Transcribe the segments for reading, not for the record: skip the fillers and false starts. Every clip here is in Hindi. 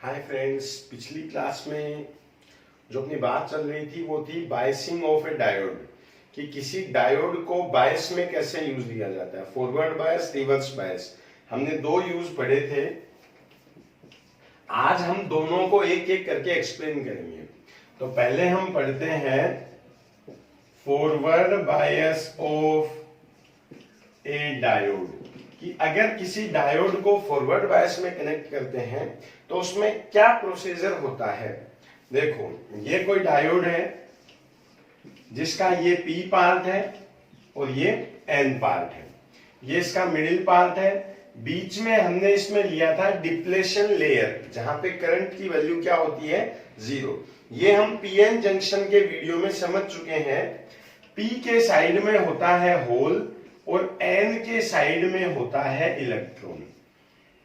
हाय फ्रेंड्स, पिछली क्लास में जो अपनी बात चल रही थी वो थी बायसिंग ऑफ ए डायोड, कि किसी डायोड को बायस में कैसे यूज लिया जाता है, फॉरवर्ड बायस, रिवर्स बायस। हमने दो यूज पढ़े थे। आज हम दोनों को एक एक करके एक्सप्लेन करेंगे। तो पहले हम पढ़ते हैं forward bias of A diode, कि अगर किसी डायोड को फॉरवर्ड बायस में कनेक्ट करते हैं तो उसमें क्या प्रोसीजर होता है। देखो, ये कोई डायोड है जिसका ये P पार्ट है और ये N पार्ट है, ये इसका मिडिल पार्ट है। बीच में हमने इसमें लिया था डिप्लेशन लेयर, जहां पे करंट की वैल्यू क्या होती है, 0। ये हम PN जंक्शन के वीडियो में समझ चुके हैं। P के साइड में होता है होल और N के साइड में होता है इलेक्ट्रॉन।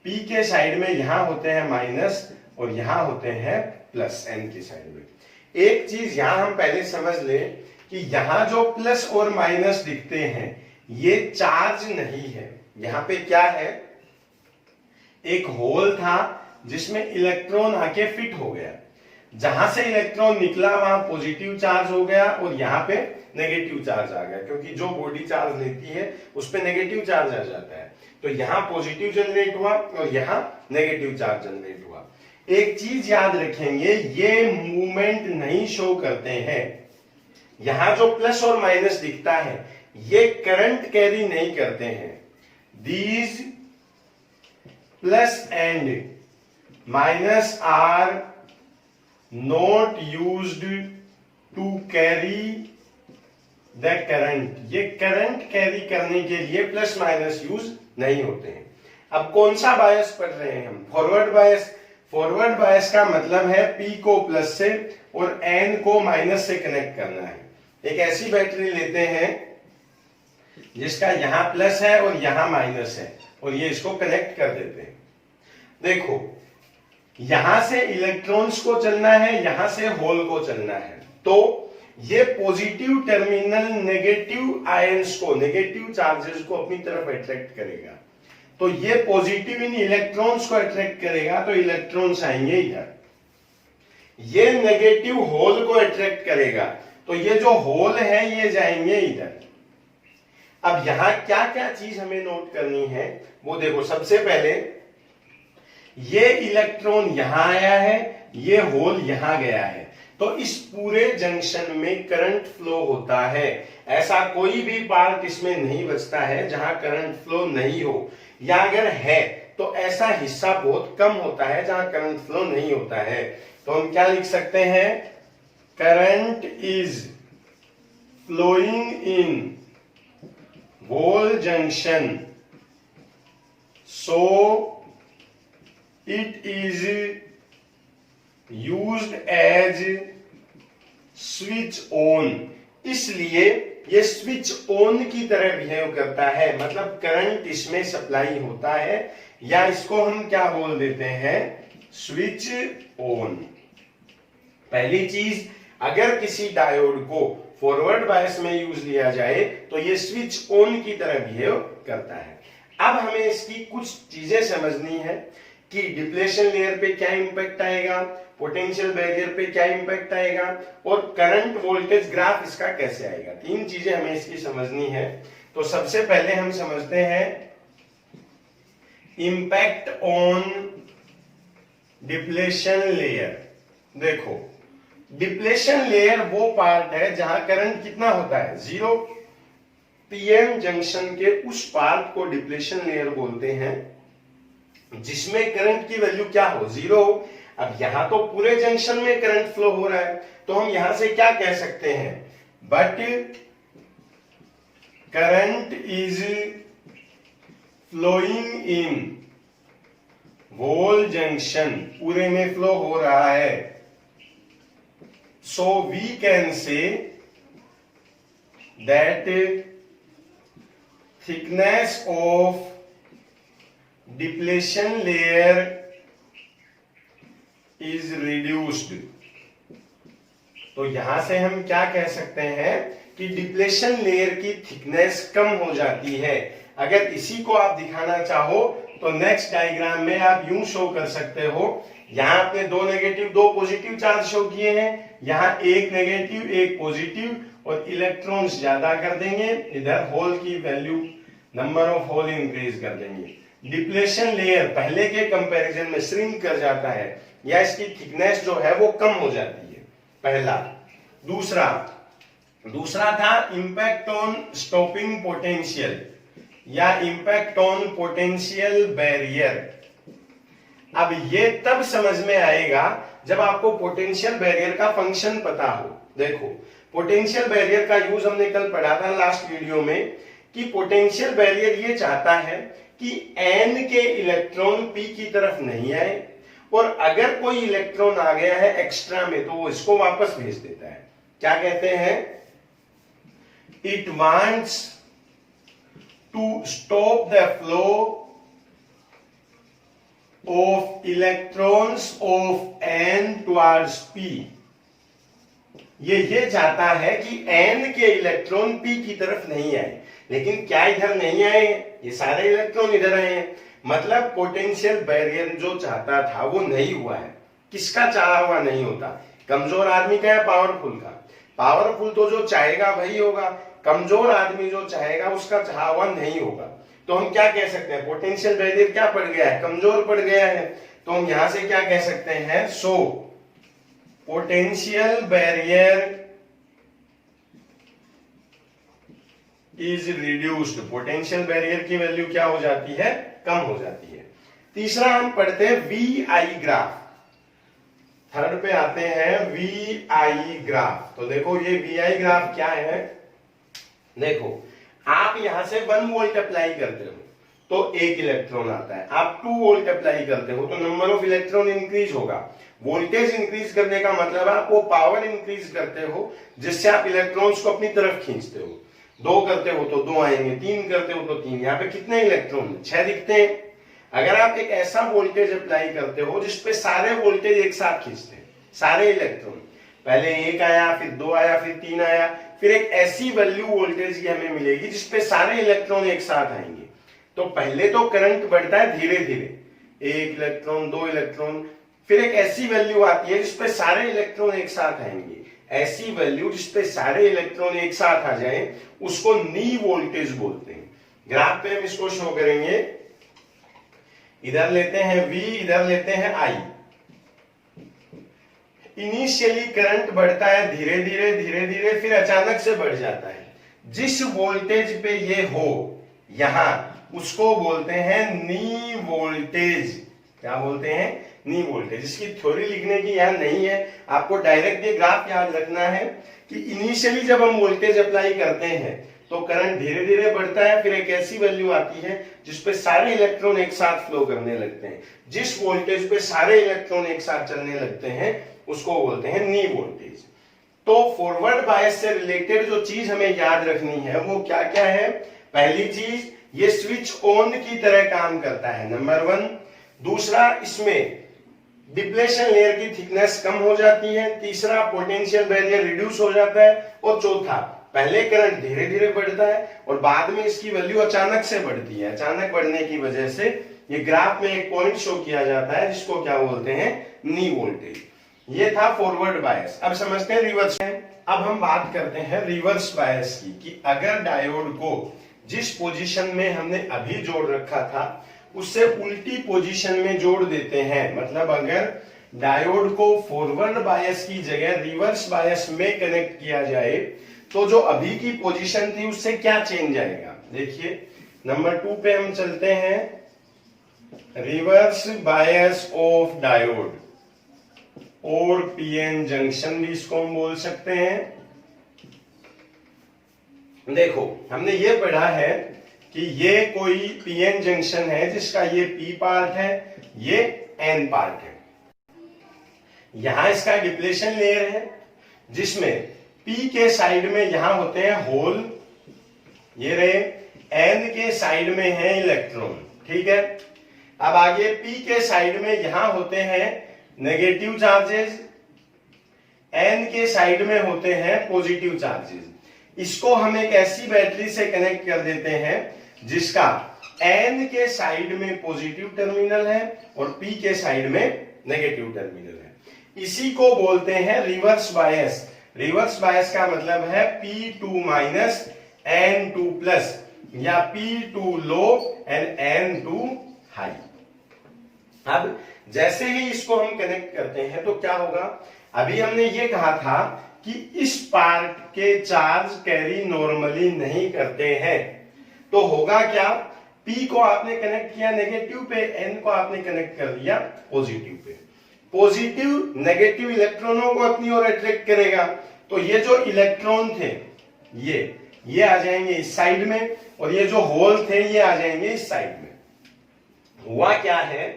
P के साइड में यहां होते हैं माइनस और यहां होते हैं प्लस N के साइड में। एक चीज यहां हम पहले समझ लें कि यहां जो प्लस और माइनस दिखते हैं ये चार्ज नहीं है। यहां पे क्या है, एक होल था जिसमें इलेक्ट्रॉन आके फिट हो गया। जहां से इलेक्ट्रॉन निकला वहां पॉजिटिव चार्ज हो गया और यहाँ पे नेगेटिव चार्ज आ गया, क्योंकि जो बॉडी चार्ज लेती है उस पे नेगेटिव चार्ज आ जाता है। तो यहाँ पॉजिटिव जनरेट हुआ और यहाँ नेगेटिव चार्ज जनरेट हुआ। एक चीज याद रखेंगे, ये मूवमेंट नहीं शो करते हैं। यहां जो प्लस और माइनस दिखता है ये करंट कैरी नहीं करते हैं। These plus and minus are not used to carry the current. ये करंट कैरी करने के लिए प्लस माइनस यूज नहीं होते हैं। अब कौन सा बायस पढ़ रहे हैं हम, फॉरवर्ड बायस। फॉरवर्ड बायस का मतलब है P को प्लस से और N को माइनस से कनेक्ट करना है। एक ऐसी बैटरी लेते हैं जिसका यहां प्लस है और यहां माइनस है और ये इसको कनेक्ट कर देते हैं। देखो, यहां से इलेक्ट्रॉन्स को चलना है, यहां से होल को चलना है। तो ये पॉजिटिव टर्मिनल नेगेटिव आयंस को, नेगेटिव चार्जेस को अपनी तरफ अट्रैक्ट करेगा। तो ये पॉजिटिव इन इलेक्ट्रॉन्स को अट्रैक्ट करेगा तो इलेक्ट्रॉन्स आएंगे इधर। ये नेगेटिव होल को अट्रैक्ट करेगा तो ये जो होल है ये जाएंगे इधर। अब यहां क्या क्या चीज हमें नोट करनी है वो देखो। सबसे पहले ये इलेक्ट्रॉन यहां आया है, ये होल यहां गया है, तो इस पूरे जंक्शन में करंट फ्लो होता है। ऐसा कोई भी पार्ट इसमें नहीं बचता है जहां करंट फ्लो नहीं हो, या अगर है तो ऐसा हिस्सा बहुत कम होता है जहां करंट फ्लो नहीं होता है। तो हम क्या लिख सकते हैं, current is flowing in hole junction so it is used as switch on. इसलिए ये स्विच ऑन की तरह बिहेव करता है, मतलब करंट इसमें सप्लाई होता है, या इसको हम क्या बोल देते हैं, स्विच ऑन। पहली चीज, अगर किसी डायोड को फॉरवर्ड बायस में यूज लिया जाए तो ये स्विच ऑन की तरह बिहेव करता है। अब हमें इसकी कुछ चीजें समझनी है कि डिप्लेशन लेयर पे क्या इंपैक्ट आएगा, पोटेंशियल बैरियर पे क्या इंपैक्ट आएगा और करंट वोल्टेज ग्राफ इसका कैसे आएगा। तीन चीजें हमें इसकी समझनी है। तो सबसे पहले हम समझते हैं इंपैक्ट ऑन डिप्लेशन लेयर। देखो, डिप्लेशन लेयर वो पार्ट है जहां करंट कितना होता है, 0। PN जंक्शन के उस पार्ट को डिप्लेशन लेयर बोलते हैं जिसमें करंट की वैल्यू क्या हो, 0 हो। अब यहां तो पूरे जंक्शन में करंट फ्लो हो रहा है, तो हम यहां से क्या कह सकते हैं, but current is flowing in hole junction, पूरे में फ्लो हो रहा है। So we can say that thickness of depletion layer is reduced. तो यहां से हम क्या कह सकते हैं कि डिप्लेशन लेयर की थिकनेस कम हो जाती है। अगर इसी को आप दिखाना चाहो तो नेक्स्ट डायग्राम में आप यूं शो कर सकते हो यहां आपने दो नेगेटिव दो पॉजिटिव चार्ज शो किए हैं, यहां एक नेगेटिव एक पॉजिटिव, और इलेक्ट्रॉन्स ज्यादा कर देंगे, इधर होल की value number of hole increase कर देंगे। डिप्लेशन लेयर पहले के कंपैरिजन में श्रिंक कर जाता है, या इसकी थिकनेस जो है वो कम हो जाती है, पहला। दूसरा था इंपैक्ट ऑन स्टॉपिंग पोटेंशियल या इंपैक्ट ऑन पोटेंशियल बैरियर। अब ये तब समझ में आएगा जब आपको पोटेंशियल बैरियर का फंक्शन पता हो। देखो, पोटेंशियल बैरियर का यूज हमने कल पढ़ा था लास्ट वीडियो में, कि पोटेंशियल बैरियर ये चाहता है कि N के इलेक्ट्रॉन P की तरफ नहीं आए, और अगर कोई इलेक्ट्रॉन आ गया है एक्स्ट्रा में तो वो इसको वापस भेज देता है। क्या कहते हैं? It wants to stop the flow of electrons of N towards P। ये चाहता है कि N के इलेक्ट्रॉन P की तरफ नहीं आए, लेकिन क्या इधर नहीं आए? ये सारे इलेक्ट्रॉन इधर आए हैं, मतलब पोटेंशियल बैरियर जो चाहता था वो नहीं हुआ है। किसका चाहा हुआ नहीं होता? कमजोर आदमी का या पावरफुल का? पावरफुल तो जो चाहेगा वही होगा, कमजोर आदमी जो चाहेगा उसका चाहा हुआ नहीं होगा। तो हम क्या कह सकते हैं? पोटेंशियल बैरियर क्या पड़ गया है? कमजोर पड़ गया है। तो हम यहां से क्या कह सकते हैं? So potential barrier is reduced. Potential barrier की वैल्यू क्या हो जाती है? कम हो जाती है। तीसरा हम पढ़ते हैं VI ग्राफ। थर्ड पे आते हैं VI ग्राफ। तो देखो ये VI ग्राफ क्या है? देखो, आप यहां से 1 वोल्ट अप्लाई करते हो तो एक इलेक्ट्रॉन आता है, आप 2 वोल्ट अप्लाई करते हो तो नंबर ऑफ इलेक्ट्रॉन इंक्रीज होगा। वोल्टेज इंक्रीज करने का मतलब आप वो पावर इंक्रीज करते हो जिससे आप इलेक्ट्रॉन्स को अपनी तरफ खींचते हो। 2 करते हो तो 2 आएंगे, 3 करते हो तो 3। यहाँ पे कितने इलेक्ट्रॉन? 6 दिखते हैं। अगर आप एक ऐसा वोल्टेज अप्लाई करते हो जिसपे सारे वोल्टेज एक साथ खींचते हैं, सारे इलेक्ट्रॉन, पहले 1 आया, फिर 2 आया, फिर 3 आया, फिर एक ऐसी वैल्यू वोल्टेज की हमें मिलेगी जिसपे सारे इलेक्ट्रॉन एक साथ आएंगे। तो पहले तो करंट बढ़ता है धीरे धीरे, 1 इलेक्ट्रॉन 2 इलेक्ट्रॉन, फिर एक ऐसी वैल्यू आती है जिसपे सारे इलेक्ट्रॉन एक साथ आएंगे। ऐसी वैल्यू जिसपे सारे इलेक्ट्रॉन एक साथ आ जाए उसको नी वोल्टेज बोलते हैं। ग्राफ पे हम इसको शो करेंगे। इधर लेते हैं V, इधर लेते हैं I। इनिशियली करंट बढ़ता है धीरे धीरे धीरे धीरे, फिर अचानक से बढ़ जाता है। जिस वोल्टेज पे ये हो यहां, उसको बोलते हैं नी वोल्टेज। क्या बोलते हैं? नी वोल्टेज। इसकी थ्योरी लिखने की यहां नहीं है, आपको डायरेक्ट ये ग्राफ याद रखना है कि इनिशियली जब हम वोल्टेज अप्लाई करते हैं तो करंट धीरे धीरे बढ़ता है, फिर एक ऐसी वैल्यू आती है जिसपे सारे इलेक्ट्रॉन एक साथ फ्लो करने लगते हैं। जिस वोल्टेज पे सारे इलेक्ट्रॉन एक साथ चलने लगते हैं उसको बोलते हैं नी वोल्टेज। तो फॉरवर्ड बायस से रिलेटेड जो चीज हमें याद रखनी है वो क्या क्या है? पहली चीज, ये स्विच ऑन की तरह काम करता है, नंबर 1। दूसरा, इसमें डिप्लेशन लेयर की थिकनेस कम हो जाती है। तीसरा, पोटेंशियल बैरियर रिड्यूस हो जाता है। और चौथा, पहले करंट धीरे धीरे बढ़ता है और बाद में इसकी वैल्यू अचानक से बढ़ती है। अचानक बढ़ने की वजह से ये ग्राफ में एक पॉइंट शो किया जाता है जिसको क्या बोलते हैं? नी वोल्टेज। ये था फॉरवर्ड बायस। अब समझते हैं रिवर्स। अब हम बात करते हैं रिवर्स बायस की, कि अगर डायोड को जिस पोजीशन में हमने अभी जोड़ रखा था उससे उल्टी पोजीशन में जोड़ देते हैं, मतलब अगर डायोड को फॉरवर्ड बायस की जगह रिवर्स बायस में कनेक्ट किया जाए तो जो अभी की पोजीशन थी उससे क्या चेंज आएगा? देखिए, नंबर 2 पे हम चलते हैं। रिवर्स बायस ऑफ डायोड और पीएन जंक्शन भी इसको हम बोल सकते हैं। देखो, हमने ये पढ़ा है कि ये कोई पीएन जंक्शन है जिसका ये पी पार्ट है, ये एन पार्ट है। यहां इसका डिप्लेशन लेयर है जिसमें पी के साइड में यहां होते हैं होल, ये रहे, एन के साइड में है इलेक्ट्रॉन। ठीक है, अब आगे पी के साइड में यहां होते हैं नेगेटिव चार्जेस, एन के साइड में होते हैं पॉजिटिव चार्जेस। इसको हम एक ऐसी बैटरी से कनेक्ट कर देते हैं जिसका एन के साइड में पॉजिटिव टर्मिनल है और पी के साइड में नेगेटिव टर्मिनल है। इसी को बोलते हैं रिवर्स बायस। रिवर्स बायस का मतलब है P2 माइनस N2 प्लस या P2 low and N2 high. अब जैसे ही इसको हम कनेक्ट करते हैं तो क्या होगा, अभी हमने ये कहा था कि इस पार्ट के चार्ज कैरी नॉर्मली नहीं करते हैं, तो होगा क्या, P को आपने कनेक्ट किया नेगेटिव पे, N को आपने कनेक्ट कर दिया पॉजिटिव पे। पॉजिटिव नेगेटिव इलेक्ट्रॉनों को अपनी ओर अट्रैक्ट करेगा, तो ये जो इलेक्ट्रॉन थे ये आ जाएंगे इस साइड में, और ये जो होल थे ये आ जाएंगे इस साइड में। हुआ क्या है,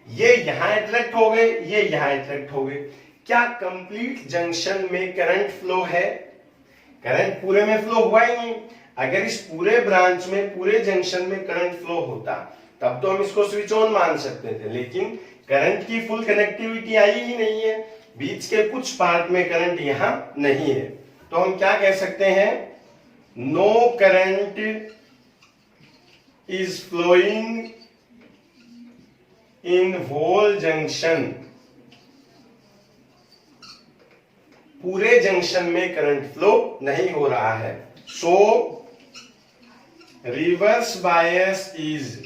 ये यहां अट्रैक्ट हो गए, ये यहां अट्रैक्ट हो गए। क्या कंप्लीट जंक्शन में करंट फ्लो है? करंट पूरे में फ्लो हुआ ही नहीं। अगर इस पूरे ब्रांच में, पूरे जंक्शन में करंट फ्लो होता तब तो हम इसको स्विच ऑन मान सकते थे, लेकिन करंट की फुल कनेक्टिविटी आई ही नहीं है, बीच के कुछ पार्ट में करंट यहां नहीं है। तो हम क्या कह सकते हैं, no current is flowing in hole junction. पूरे जंक्शन में करंट फ्लो नहीं हो रहा है। So reverse bias is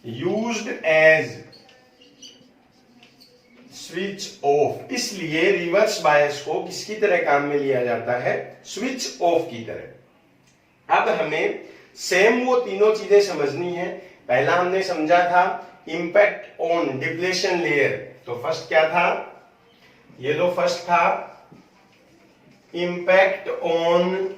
used as switch off. इसलिए रिवर्स बायस को किसकी तरह काम में लिया जाता है, स्विच ऑफ की तरह। अब हमें सेम वो तीनों चीजें समझनी है। पहला हमने समझा था इंपैक्ट ऑन डिप्लेशन लेयर, तो फर्स्ट क्या था, ये लो फर्स्ट था इंपैक्ट ऑन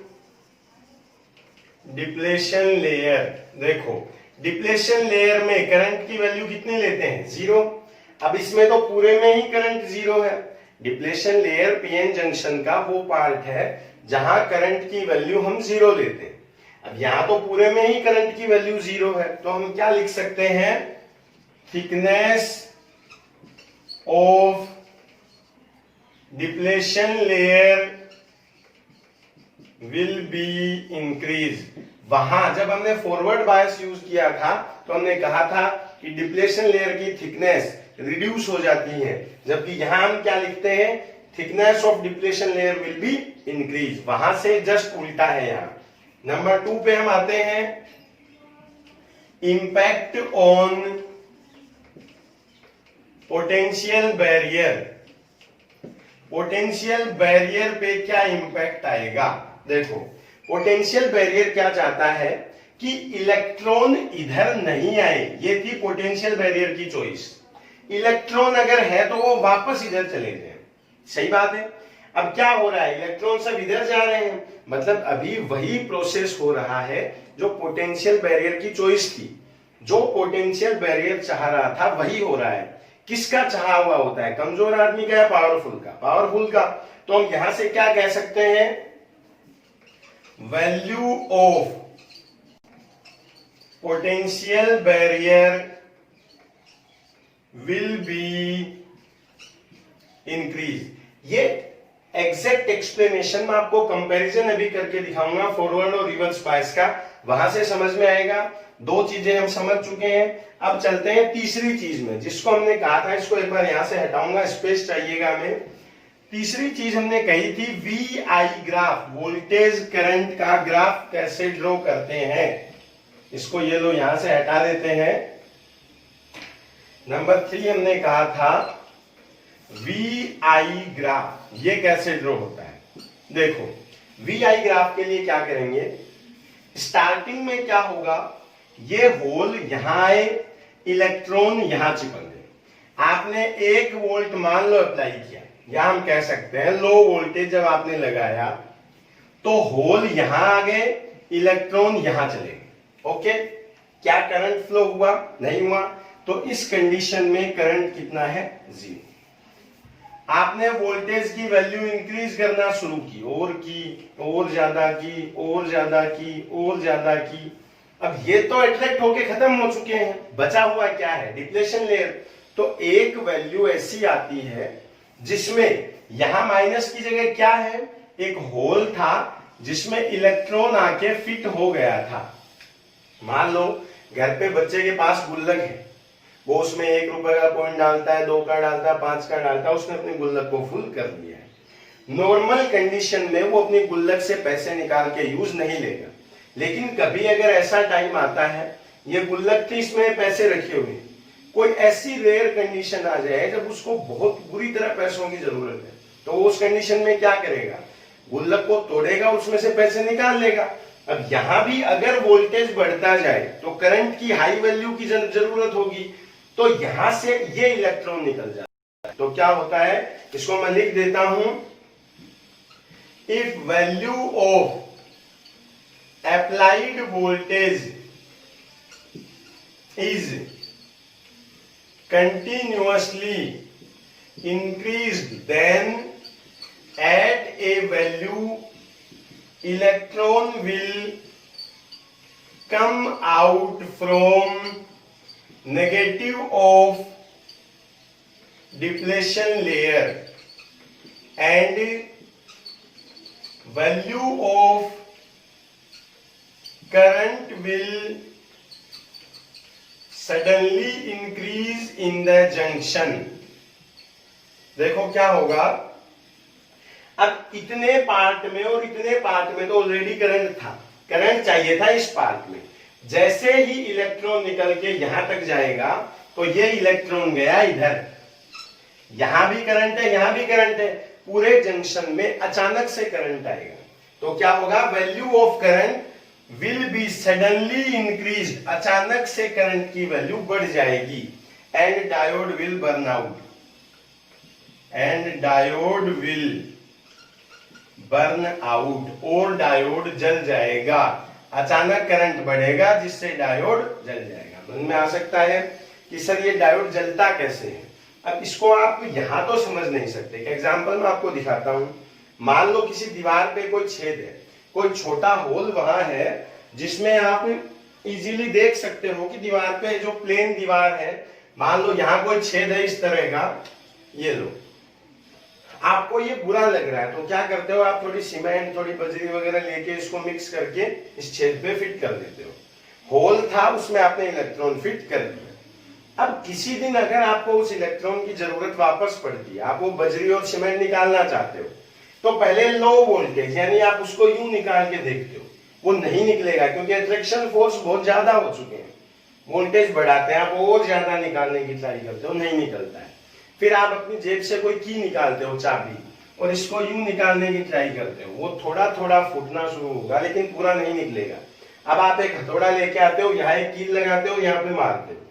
डिप्लेशन लेयर। देखो डिप्लेशन लेयर में करंट की वैल्यू कितनी लेते हैं, 0। अब इसमें तो पूरे में ही करंट 0 है। डिप्लेशन लेयर पीएन जंक्शन का वो पार्ट है जहां करंट की वैल्यू हम 0 लेते हैं। अब यहां तो पूरे में ही करंट की वैल्यू 0 है, तो हम क्या लिख सकते हैं, thickness of depletion layer will be increase. वहां जब हमने फॉरवर्ड बायस यूज किया था तो हमने कहा था कि डिप्लेशन लेयर की थिकनेस रिड्यूस हो जाती है, जबकि यहां हम क्या लिखते हैं, thickness of depletion layer will be increase. वहां से जस्ट उल्टा है यहां। नंबर 2 पे हम आते हैं, impact on potential barrier. Potential barrier पे क्या इंपैक्ट आएगा, देखो पोटेंशियल बैरियर क्या चाहता है कि इलेक्ट्रॉन इधर नहीं आए, ये थी पोटेंशियल बैरियर की चॉइस। इलेक्ट्रॉन अगर है तो वो वापस इधर चले जाए, सही बात है। अब क्या हो रहा है, इलेक्ट्रॉन सब इधर जा रहे हैं, मतलब अभी वही प्रोसेस हो रहा है जो पोटेंशियल बैरियर की चॉइस थी। जो पोटेंशियल बैरियर चाह रहा था वही हो रहा है। किसका चाहा हुआ होता है, कमजोर आदमी का या पावरफुल का, पावरफुल का। तो हम यहां से क्या कह सकते हैं, value of potential barrier will be increase. ये एग्जैक्ट एक्सप्लेनेशन में आपको कंपैरिजन अभी करके दिखाऊंगा फॉरवर्ड और रिवर्स बायस का, वहां से समझ में आएगा। 2 चीजें हम समझ चुके हैं। अब चलते हैं तीसरी चीज में, जिसको हमने कहा था, इसको एक बार यहां से हटाऊंगा, स्पेस चाहिएगा हमें। तीसरी चीज हमने कही थी VI ग्राफ, वोल्टेज करंट का ग्राफ कैसे ड्रॉ करते हैं। इसको ये लो यहां से हटा देते हैं। नंबर 3 हमने कहा था VI ग्राफ, ये कैसे ड्रॉ होता है। देखो VI ग्राफ के लिए क्या करेंगे, स्टार्टिंग में क्या होगा, ये होल यहां आए, इलेक्ट्रॉन यहां चिपक गए। आपने 1 वोल्ट मान लो अप्लाई किया, या हम कह सकते हैं लो वोल्टेज जब आपने लगाया तो होल यहां आ गए, इलेक्ट्रॉन यहां चले गए। ओके, क्या करंट फ्लो हुआ, नहीं हुआ। तो इस कंडीशन में करंट कितना है, 0। आपने वोल्टेज की वैल्यू इंक्रीज करना शुरू की, और ज्यादा की, और ज्यादा की, और ज्यादा की। अब ये तो अट्रैक्ट होके खत्म हो चुके हैं, बचा हुआ क्या है, डिप्लेशन लेयर। तो एक वैल्यू ऐसी आती है जिसमें यहां माइनस की जगह क्या है, एक होल था जिसमें इलेक्ट्रॉन आके फिट हो गया था। मान लो घर पे बच्चे के पास गुल्लक है, वो उसमें 1 रुपए का कॉइन डालता है, 2 का डालता है, 5 का डालता है, उसने अपनी गुल्लक को फुल कर लिया है। नॉर्मल कंडीशन में वो अपनी गुल्लक से पैसे निकाल के यूज नहीं लेगा, लेकिन कभी अगर ऐसा टाइम आता है, ये गुल्लक थी, इसमें पैसे रखे हुए, कोई ऐसी रेयर कंडीशन आ जाए जब उसको बहुत बुरी तरह पैसों की जरूरत है, तो उस कंडीशन में क्या करेगा, गुल्लक को तोड़ेगा, उसमें से पैसे निकाल लेगा। अब यहां भी अगर वोल्टेज बढ़ता जाए तो करंट की हाई वैल्यू की जरूरत होगी, तो यहां से ये इलेक्ट्रॉन निकल जाता है। तो क्या होता है, इसको मैं लिख देता हूं, if value of applied voltage is continuously increased, then at a value electron will come out from negative of depletion layer and value of current will suddenly increase in the junction। देखो क्या होगा, अब इतने पार्ट में और इतने पार्ट में तो ऑलरेडी करंट था, करंट चाहिए था इस पार्ट में। जैसे ही इलेक्ट्रॉन निकल के यहां तक जाएगा तो ये इलेक्ट्रॉन गया इधर, यहां भी करंट है, यहां भी करंट है, पूरे जंक्शन में अचानक से करंट आएगा। तो क्या होगा, value of current will be suddenly increase, अचानक से करंट की वैल्यू बढ़ जाएगी, and diode will burn out, and diode will burn out, और डायोड जल जाएगा। अचानक करंट बढ़ेगा जिससे डायोड जल जाएगा। मन में आ सकता है कि सर ये डायोड जलता कैसे है। अब इसको आप यहां तो समझ नहीं सकते, एग्जांपल में आपको दिखाता हूं। मान लो किसी दीवार पे कोई छेद है, कोई छोटा होल वहां है जिसमें आप इजीली देख सकते हो कि दीवार पे जो प्लेन दीवार है, मान लो यहां कोई छेद है इस तरह का, ये लो, आपको ये बुरा लग रहा है, तो क्या करते हो आप, थोड़ी सीमेंट, थोड़ी बजरी वगैरह लेके इसको मिक्स करके इस छेद पे फिट कर देते हो। होल था, उसमें आपने इलेक्ट्रॉन फिट कर दिया। अब किसी दिन अगर आपको उस इलेक्ट्रॉन की जरूरत वापस पड़ती है, आप वो बजरी और सीमेंट निकालना चाहते हो, तो पहले लो वोल्टेज यानी आप उसको यूं निकाल के देखते हो, वो नहीं निकलेगा क्योंकि अट्रैक्शन फोर्स बहुत ज्यादा हो चुके हैं। वोल्टेज बढ़ाते हैं, आप और ज्यादा निकालने की ट्राई करते हो, नहीं निकलता है। फिर आप अपनी जेब से कोई की निकालते हो, चाबी, और इसको यूं निकालने की ट्राई करते हो, वो थोड़ा थोड़ा फूटना शुरू होगा लेकिन पूरा नहीं निकलेगा। अब आप एक हथौड़ा लेके आते हो, यहाँ एक कील लगाते हो, यहाँ पे मारते हो,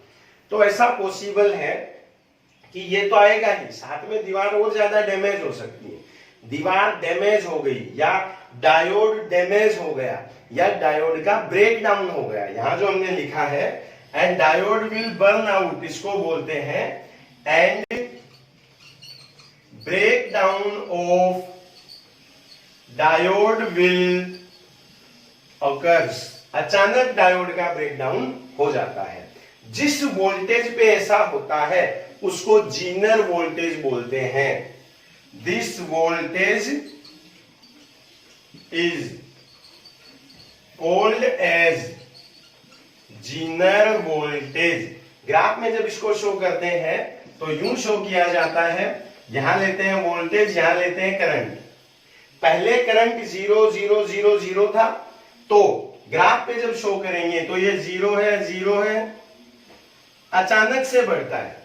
तो ऐसा पॉसिबल है कि ये तो आएगा ही, साथ में दीवार और ज्यादा डैमेज हो सकती है। दीवार डैमेज हो गई, या डायोड डैमेज हो गया, या डायोड का ब्रेक डाउन हो गया, यहां जो हमने लिखा है and diode will burn out, इसको बोलते हैं and break down of diode will occurs, अचानक डायोड का ब्रेक डाउन हो जाता है। जिस वोल्टेज पे ऐसा होता है उसको जीनर वोल्टेज बोलते हैं। This voltage is called as zener voltage. Graph में जब इसको शो करते हैं तो यूं शो किया जाता है, यहां लेते हैं वोल्टेज, यहां लेते हैं करंट। पहले करंट 0 0 0 0 था, तो ग्राफ पे जब शो करेंगे तो ये 0 है, 0 है, अचानक से बढ़ता है।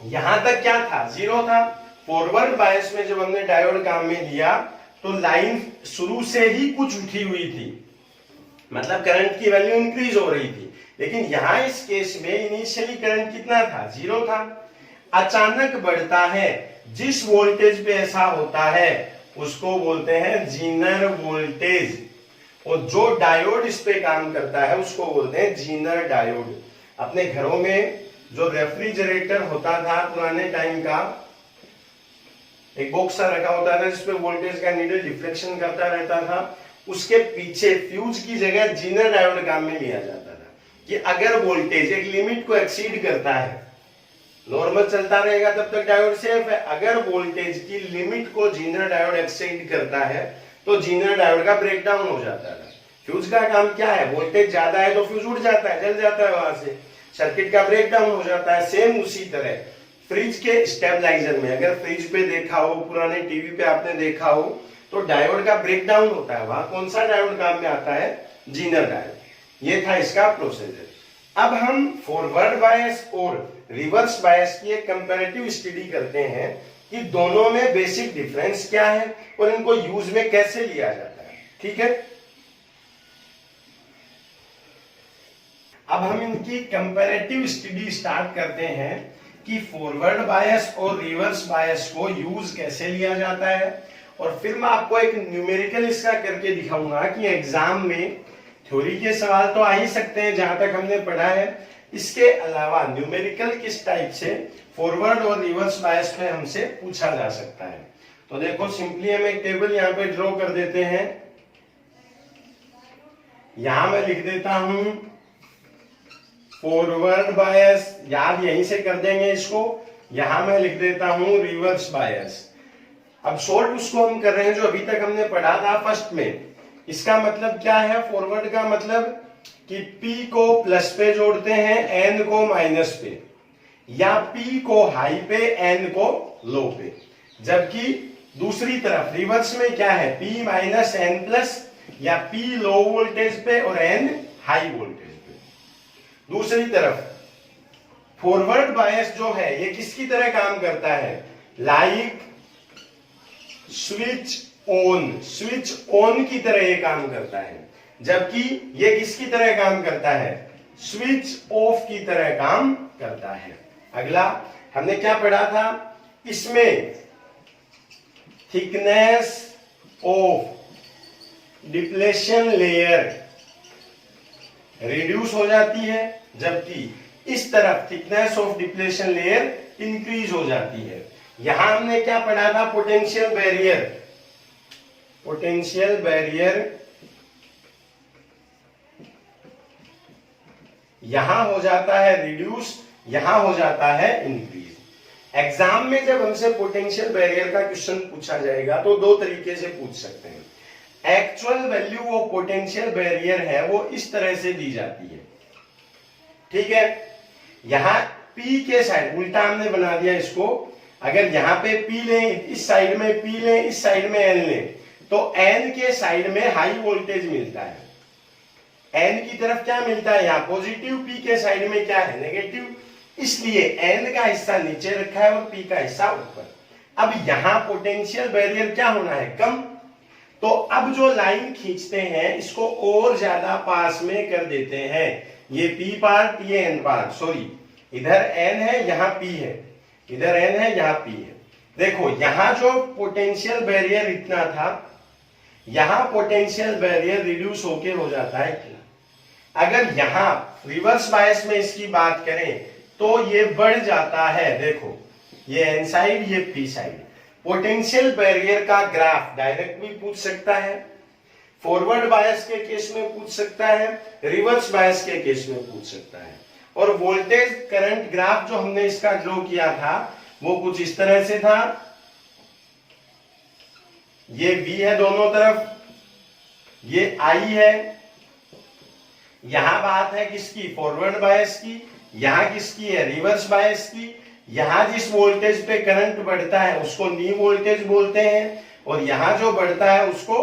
यहां तक क्या था, 0 था। फॉरवर्ड बायस में जब हमने डायोड काम में लिया तो लाइन शुरू से ही कुछ उठी हुई थी, मतलब करंट की वैल्यू इंक्रीज हो रही थी। लेकिन यहां इस केस में इनिशियली करंट कितना था, 0 था, अचानक बढ़ता है। जिस वोल्टेज पे ऐसा होता है उसको बोलते हैं जीनर वोल्टेज, और जो डायोड इस पे काम करता है उसको बोलते हैं जीनर डायोड। अपने घरों में जो रेफ्रिजरेटर होता था पुराने टाइम का, एक बॉक्स रखा होता था जिसपे वोल्टेज का नीडल डिफ्लेक्शन करता रहता था, उसके पीछे फ्यूज की जगह जीनर डायोड काम में लिया जाता था कि अगर वोल्टेज एक लिमिट को एक्सीड करता है, नॉर्मल चलता रहेगा तब तक डायोड सेफ है। अगर वोल्टेज की लिमिट को जीनर डायोड एक्सीड करता है तो जीनर डायोड का ब्रेकडाउन हो जाता है। फ्यूज का काम क्या है, वोल्टेज ज्यादा है तो फ्यूज उड़ जाता है, जल जाता है वहां से। सर्किट का ब्रेक डाउन हो जाता है। सेम उसी तरह फ्रिज के स्टेबलाइजर में, अगर फ्रिज पे देखा हो, पुराने टीवी पे आपने देखा हो, तो डायोड का ब्रेक डाउन होता है। वहां कौन सा डायोड काम में आता है? Zener diode. ये था इसका प्रोसीजर। अब हम फॉरवर्ड बायस और रिवर्स बायस की एक कंपैरेटिव स्टडी करते हैं कि दोनों में बेसिक डिफरेंस क्या है और इनको यूज में कैसे लिया जाता है। ठीक है, अब हम इनकी कंपैरेटिव स्टडी स्टार्ट करते हैं कि फॉरवर्ड बायस और रिवर्स बायस को यूज कैसे लिया जाता है, और फिर मैं आपको एक न्यूमेरिकल इसका करके दिखाऊंगा कि एग्जाम में थ्योरी के सवाल तो आ ही सकते हैं जहां तक हमने पढ़ा है, इसके अलावा न्यूमेरिकल किस टाइप से फॉरवर्ड और रिवर्स बायस में हमसे पूछा जा सकता है। तो देखो सिंपली हम एक टेबल यहां पे ड्रॉ कर देते हैं। यहां मैं लिख देता हूं फॉरवर्ड बायस, याद यहीं से कर देंगे इसको। यहां मैं लिख देता हूं रिवर्स बायस। अब शॉर्ट उसको हम कर रहे हैं जो अभी तक हमने पढ़ा था फर्स्ट में। इसका मतलब क्या है? फॉरवर्ड का मतलब कि P को प्लस पे जोड़ते हैं, N को माइनस पे, या P को हाई पे, N को लो पे। जबकि दूसरी तरफ रिवर्स में क्या है? P माइनस N प्लस, या P लो वोल्टेज पे और N हाई वोल्टेज पे। दूसरी तरफ फॉरवर्ड बायस जो है ये किसकी तरह काम करता है? लाइक स्विच ऑन की तरह ये काम करता है, जबकि ये किसकी तरह काम करता है? स्विच ऑफ की तरह काम करता है। अगला हमने क्या पढ़ा था? इसमें thickness of depletion layer reduce हो जाती है, जबकि इस तरफ thickness of depletion layer increase हो जाती है। यहां हमने क्या पढ़ा था? पोटेंशियल बैरियर यहां हो जाता है रिड्यूस, यहां हो जाता है इंक्रीज। एग्जाम में जब हमसे पोटेंशियल बैरियर का क्वेश्चन पूछा जाएगा तो दो तरीके से पूछ सकते हैं। Actual value of potential barrier है वो इस तरह से दी जाती है, ठीक है। यहां P के साइड उल्टा हमने बना दिया इसको। अगर यहां पे P लें, इस साइड में P लें, इस साइड में N लें, तो N के साइड में हाई वोल्टेज मिलता है। N की तरफ क्या मिलता है? यहाँ पॉजिटिव, P के साइड में क्या है? नेगेटिव। इसलिए N का हिस्सा नीचे रखा है और P का हिस्सा ऊपर। अब यहां पोटेंशियल बैरियर क्या होना है? कम। तो अब जो लाइन खींचते हैं इसको और ज्यादा पास में कर देते हैं। ये P पार्ट, ये N पार्ट, सॉरी इधर N है, यहाँ P है, इधर N है, यहाँ P है। देखो यहां जो पोटेंशियल बैरियर इतना था, यहां पोटेंशियल बैरियर रिड्यूस होके हो जाता है इतना। अगर यहां रिवर्स बायस में इसकी बात करें तो ये बढ़ जाता है। देखो ये N साइड, ये P साइड। पोटेंशियल बैरियर का ग्राफ डायरेक्ट भी पूछ सकता है, फॉरवर्ड बायस के केस में पूछ सकता है, रिवर्स बायस के केस में पूछ सकता है। और वोल्टेज करंट ग्राफ जो हमने इसका ड्रॉ किया था वो कुछ इस तरह से था। ये V है दोनों तरफ, ये I है। यहां बात है किसकी? फॉरवर्ड बायस की। यहां किसकी है? रिवर्स बायस की। यहां जिस वोल्टेज पे करंट बढ़ता है उसको नी वोल्टेज बोलते हैं, और यहां जो बढ़ता है उसको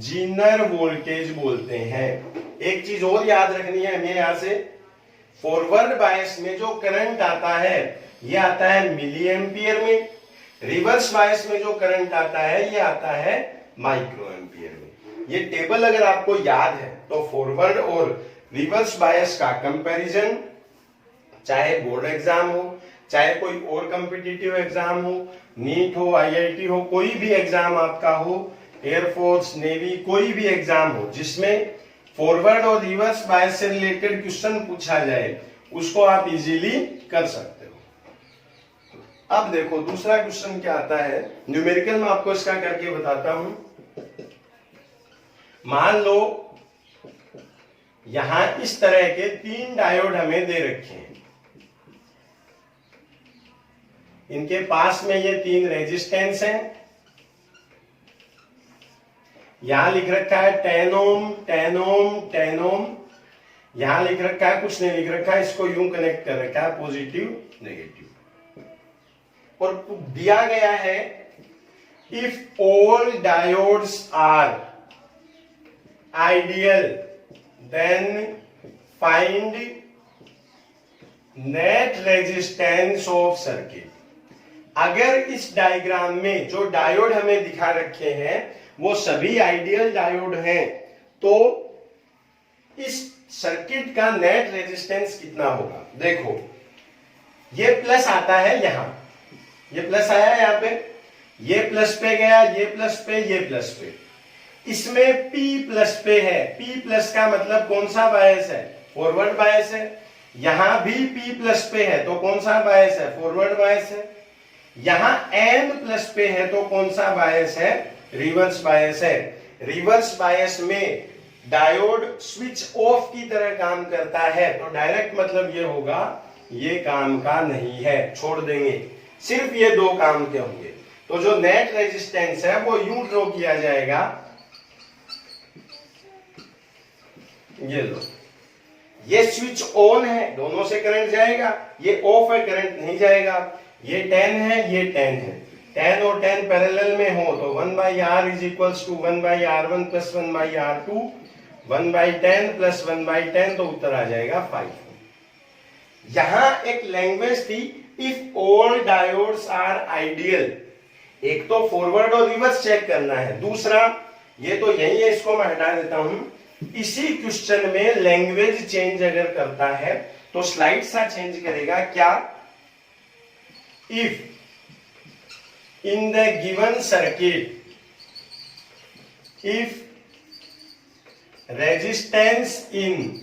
जीनर वोल्टेज बोलते हैं। एक चीज और याद रखनी है हमें यहां से, फॉरवर्ड बायस में जो करंट आता है ये आता है मिली एम्पियर में, रिवर्स बायस में जो करंट आता है ये आता है माइक्रो एम्पियर में। ये टेबल अगर आपको याद है तो फॉरवर्ड और रिवर्स बायस का कंपैरिजन, चाहे बोर्ड एग्जाम हो, चाहे कोई और कॉम्पिटिटिव एग्जाम हो, नीट हो, IIT हो, कोई भी एग्जाम आपका हो, एयरफोर्स, नेवी, कोई भी एग्जाम हो जिसमें फॉरवर्ड और रिवर्स बायस से रिलेटेड क्वेश्चन पूछा जाए, उसको आप इजीली कर सकते हो। अब देखो दूसरा क्वेश्चन क्या आता है, न्यूमेरिकल में आपको इसका करके बताता हूं। मान लो यहां इस तरह के 3 डायोड हमें दे रखे हैं, इनके पास में ये 3 रेजिस्टेंस हैं। यहां लिख रखा है 10 ओम, 10 ओम, 10 ओम। यहां लिख रखा है, कुछ नहीं लिख रखा है, इसको यूं कनेक्ट कर रखा है, पॉजिटिव नेगेटिव। और दिया गया है if all diodes are ideal then find net resistance of circuit. अगर इस डायग्राम में जो डायोड हमें दिखा रखे हैं वो सभी आइडियल डायोड हैं, तो इस सर्किट का नेट रेजिस्टेंस कितना होगा। देखो ये प्लस आता है, यहां ये प्लस आया यहां पे, ये प्लस पे गया, ये प्लस पे, ये प्लस पे, इसमें P प्लस पे है। P प्लस का मतलब कौन सा बायस है, फॉरवर्ड बायस है। यहां भी P प्लस पे है तो कौन सा बायस है, फॉरवर्ड बायस है। यहां N प्लस पे है तो कौन सा बायस है, रिवर्स बायस है। रिवर्स बायस में डायोड स्विच ऑफ की तरह काम करता है, तो डायरेक्ट मतलब ये होगा ये काम का नहीं है, छोड़ देंगे, सिर्फ ये दो काम के होंगे। तो जो नेट रेजिस्टेंस है वो यूं ड्रॉ किया जाएगा, ये लो, ये स्विच ऑन है, दोनों से करंट जाएगा, ये ऑफ है, करंट नहीं जाएगा। ये 10 है, ये 10 है, 10 और 10 पैरेलल में हो तो 1/R is equals to 1/R1 plus 1/R2, 1/10 plus 1/10, तो उत्तर आ जाएगा 5। यहां एक लैंग्वेज थी if all diodes are ideal. एक तो फॉरवर्ड और रिवर्स चेक करना है, दूसरा ये तो यही है, इसको मैं हटा देता हूं। इसी क्वेश्चन में लैंग्वेज चेंज अगर करता है तो स्लाइड सा चेंज करेगा, क्या, if in the given circuit if resistance in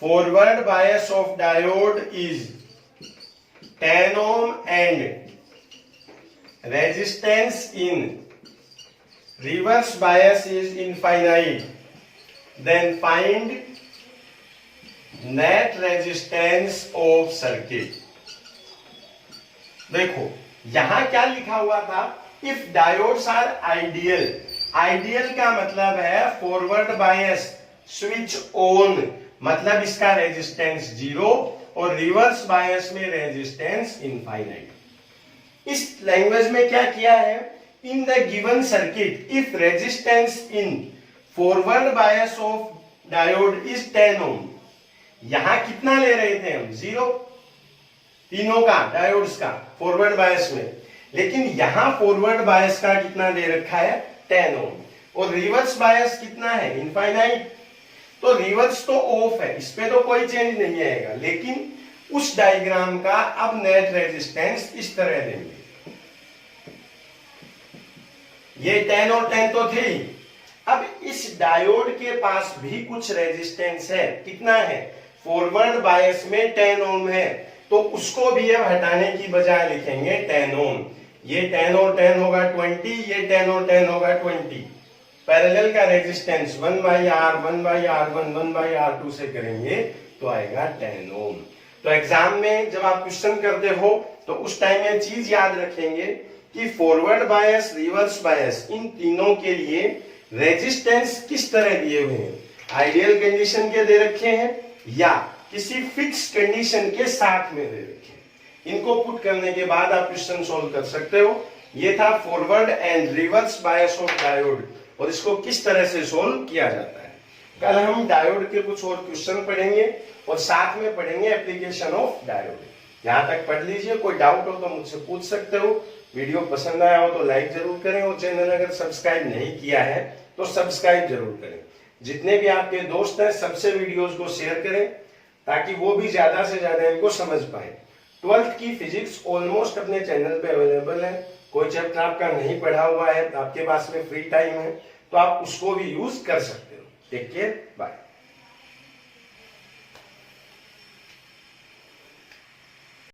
forward bias of diode is 10 ohm and resistance in reverse bias is infinite, then find net resistance of circuit। देखो यहां क्या लिखा हुआ था, if diodes are ideal. Ideal का मतलब है फॉरवर्ड बायस स्विच ऑन, मतलब इसका रेजिस्टेंस 0, और रिवर्स बायस में रेजिस्टेंस इनफाइनाइट। इस लैंग्वेज में क्या किया है, in the given circuit if resistance in forward bias of diode is 10 ohm। यहां कितना ले रहे थे हम, 0, तीनों का, डायोड्स का फॉरवर्ड बायस में, लेकिन यहां फॉरवर्ड बायस का कितना दे रखा है, 10 ohm, और रिवर्स बायस कितना है, इनफाइनाइट। तो रिवर्स तो ऑफ है, इस पे तो कोई चेंज नहीं आएगा, लेकिन उस डायग्राम का अब नेट रेजिस्टेंस इस तरह देंगे। ये 10 और 10 तो थे ही, अब इस डायोड के पास भी कुछ रेजिस्टेंस है, कितना है, फॉरवर्ड बायस में 10 ओम है, तो उसको भी अब हटाने की बजाय लिखेंगे 10 ओम। ये 10 और 10 होगा 20, ये 10 और 10 होगा 20। पैरेलल का रेजिस्टेंस 1/R, 1/R1, 1/R2 से करेंगे तो आएगा 10 ओम। तो एग्जाम में जब आप क्वेश्चन करते हो तो उस टाइम ये चीज याद रखेंगे कि फॉरवर्ड बायस, रिवर्स बायस, इन तीनों के लिए रेजिस्टेंस किस तरह दिए हुए हैं, आइडियल कंडीशन के दे रखे हैं या किसी फिक्स कंडीशन के साथ में दे रखे हैं। इनको पुट करने के बाद आप क्वेश्चन सोल्व कर सकते हो। ये था forward and reverse bias of diode, और इसको किस तरह से सोल्व किया जाता है। कल हम डायोड के कुछ और क्वेश्चन पढ़ेंगे और साथ में पढ़ेंगे एप्लीकेशन ऑफ डायोड। यहां तक पढ़ लीजिए, कोई डाउट हो तो मुझसे पूछ सकते हो। वीडियो पसंद आया हो तो लाइक जरूर करें, और चैनल अगर सब्सक्राइब नहीं किया है तो सब्सक्राइब जरूर करें। जितने भी आपके दोस्त हैं सबसे वीडियोस को शेयर करें ताकि वो भी ज्यादा से ज्यादा इनको समझ पाए। 12th की फिजिक्स ऑलमोस्ट अपने चैनल पे अवेलेबल है। कोई चैप्टर आपका नहीं पढ़ा हुआ है, आपके पास में फ्री टाइम है, तो आप उसको भी यूज कर सकते हो। Take care, bye.